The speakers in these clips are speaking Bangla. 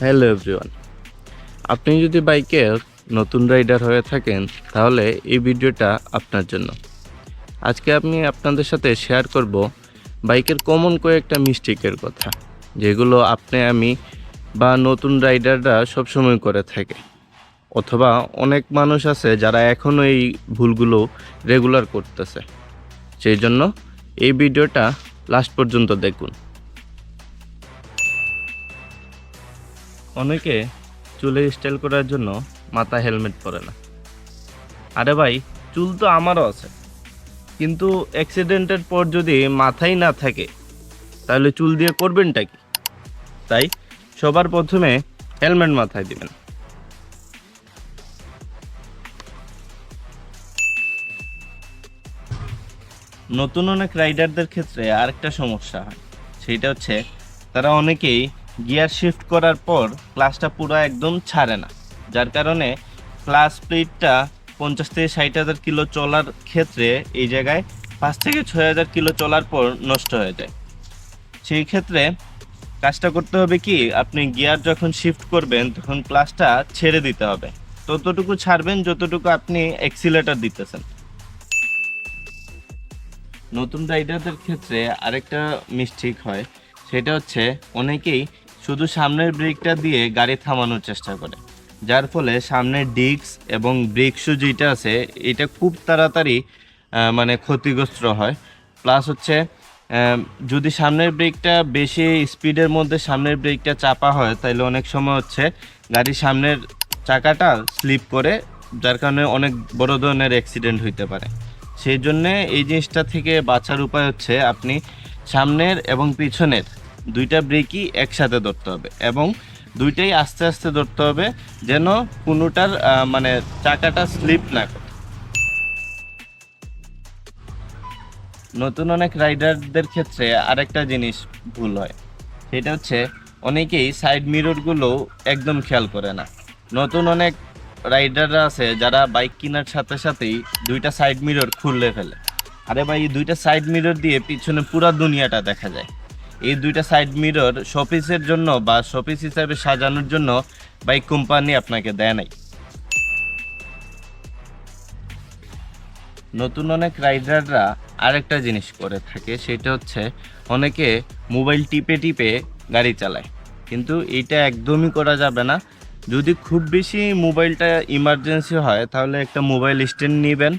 হ্যালো এভরিওয়ান, আপনি যদি বাইকের নতুন রাইডার হয়ে থাকেন তাহলে এই ভিডিওটা আপনার জন্য। আজকে আমি আপনাদের সাথে শেয়ার করব বাইকের কমন কয়েকটা মিস্টেকের কথা, যেগুলো আমি বা নতুন রাইডাররা সবসময় করে থাকে, অথবা অনেক মানুষ আছে যারা এখনও এই ভুলগুলো রেগুলার করতেছে। সেই জন্য এই ভিডিওটা লাস্ট পর্যন্ত দেখুন। অনেকে চুলে স্টাইল করার জন্য মাথায় হেলমেট পরে না। আরে ভাই, চুল তো আমারও আছে, কিন্তু অ্যাক্সিডেন্টের পর যদি মাথাই না থাকে তাহলে চুল দিয়ে করবেনটা কি? তাই সবার প্রথমে হেলমেট মাথায় দিবেন। নতুন অনেক রাইডারদের ক্ষেত্রে আরেকটা সমস্যা হয়, সেইটা হচ্ছে তারা অনেকেই গিয়ার শিফট করার পর ক্লাচটা পুরো একদম ছাড়ে না, যার কারণে ক্লাচ স্পিডটা 50 থেকে 60,000 কিলো চলার ক্ষেত্রে এই জায়গায় 5 থেকে 6,000 কিলো চলার পর নষ্ট হয়ে যায়। সেই ক্ষেত্রে কাজটা করতে হবে কি, আপনি গিয়ার যখন শিফট করবেন তখন ক্লাচটা ছেড়ে দিতে হবে, ততটুকু ছাড়বেন যতটুকু আপনি অ্যাক্সিলারেটর দিতেছেন। নতুন রাইডারদের ক্ষেত্রে আরেকটা মিস্টেক হয়, সেটা হচ্ছে অনেকেই শুধু সামনের ব্রেকটা দিয়ে গাড়ি থামানোর চেষ্টা করে, যার ফলে সামনের ডিস্ক এবং ব্রেক শু যেটা আছে এটা খুব তাড়াতাড়ি মানে ক্ষতিগ্রস্ত হয়। প্লাস হচ্ছে যদি সামনের ব্রেকটা বেশি স্পিডের মধ্যে সামনের ব্রেকটা চাপা হয় তাহলে অনেক সময় হচ্ছে গাড়ির সামনের চাকাটা স্লিপ করে, যার কারণে অনেক বড় ধরনের অ্যাক্সিডেন্ট হইতে পারে। সেই জন্যে এই জিনিসটা থেকে বাঁচার উপায় হচ্ছে আপনি সামনের এবং পিছনের দুইটা ব্রেকই একসাথে ধরতে হবে এবং দুইটাই আস্তে আস্তে ধরতে হবে, যেন কোনোটার মানে চাকাটা স্লিপ না করে। নতুন অনেক রাইডারদের ক্ষেত্রে আরেকটা জিনিস ভুল হয়, সেটা হচ্ছে অনেকেই সাইড মিররগুলো একদম খেয়াল করে না। নতুন অনেক রাইডাররা আছে যারা বাইক কেনার সাথে সাথেই দুইটা সাইড মিরর খুলে ফেলে। আরে ভাই, এই দুইটা সাইড মিরর দিয়ে পিছনে পুরো দুনিয়াটা দেখা যায়। এই দুইটা সাইড মিরর শোপিসের জন্য বা শোপিস হিসাবে সাজানোর জন্য বাইক কোম্পানি আপনাকে দেয় নাই। নতুন অনেক রাইডাররা আরেকটা জিনিস করে থাকে, সেটা হচ্ছে অনেকে মোবাইল টিপে টিপে গাড়ি চালায়, কিন্তু এটা একদমই করা যাবে না। যদি খুব বেশি মোবাইলটা ইমার্জেন্সি হয় তাহলে একটা মোবাইল স্ট্যান্ড নেবেন।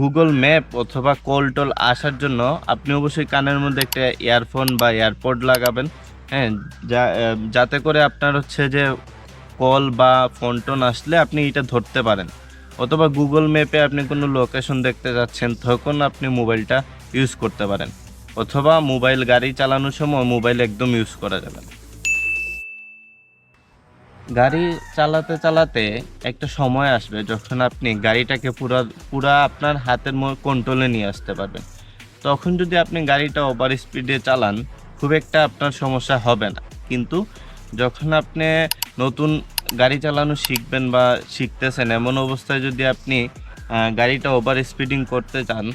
গুগল ম্যাপ অথবা কল টল আসার জন্য আপনি অবশ্যই কানের মধ্যে একটা ইয়ারফোন বা এয়ারপড লাগাবেন, হ্যাঁ, যাতে করে আপনার হচ্ছে যে কল বা ফোন টোন আসলে আপনি এটা ধরতে পারেন। অথবা গুগল ম্যাপে আপনি কোনো লোকেশন দেখতে যাচ্ছেন তখন আপনি মোবাইলটা ইউজ করতে পারেন, অথবা মোবাইল গাড়ি চালানোর সময় মোবাইল একদম ইউজ করা যাবে না। গাড়ি চালাতে চালাতে একটা সময় আসবে যখন আপনি গাড়িটাকে পুরা আপনার হাতের কন্ট্রোলে নিয়ে আসতে পারবেন। তখন যদি আপনি গাড়িটা ওভার স্পিডে চালান খুব একটা আপনার সমস্যা হবে না, কিন্তু যখন আপনি নতুন গাড়ি চালানো শিখবেন বা শিখতেছেন এমন অবস্থায় যদি আপনি গাড়িটা ওভার স্পিডিং করতে চান,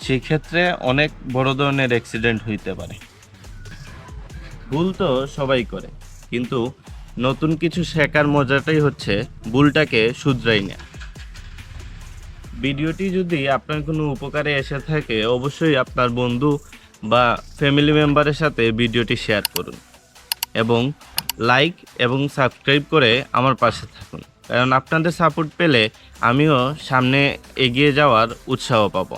সেক্ষেত্রে অনেক বড় ধরনের অ্যাক্সিডেন্ট হইতে পারে। ভুল তো সবাই করে, কিন্তু নতুন কিছু শেখার মজাটাই হচ্ছে ভুলটাকে শুধরাই নেয়া। ভিডিওটি যদি আপনার কোনো উপকারে এসে থাকে অবশ্যই আপনার বন্ধু বা ফ্যামিলি মেম্বারের সাথে ভিডিওটি শেয়ার করুন এবং লাইক এবং সাবস্ক্রাইব করে আমার পাশে থাকুন, কারণ আপনাদের সাপোর্ট পেলে আমিও সামনে এগিয়ে যাওয়ার উৎসাহ পাবো।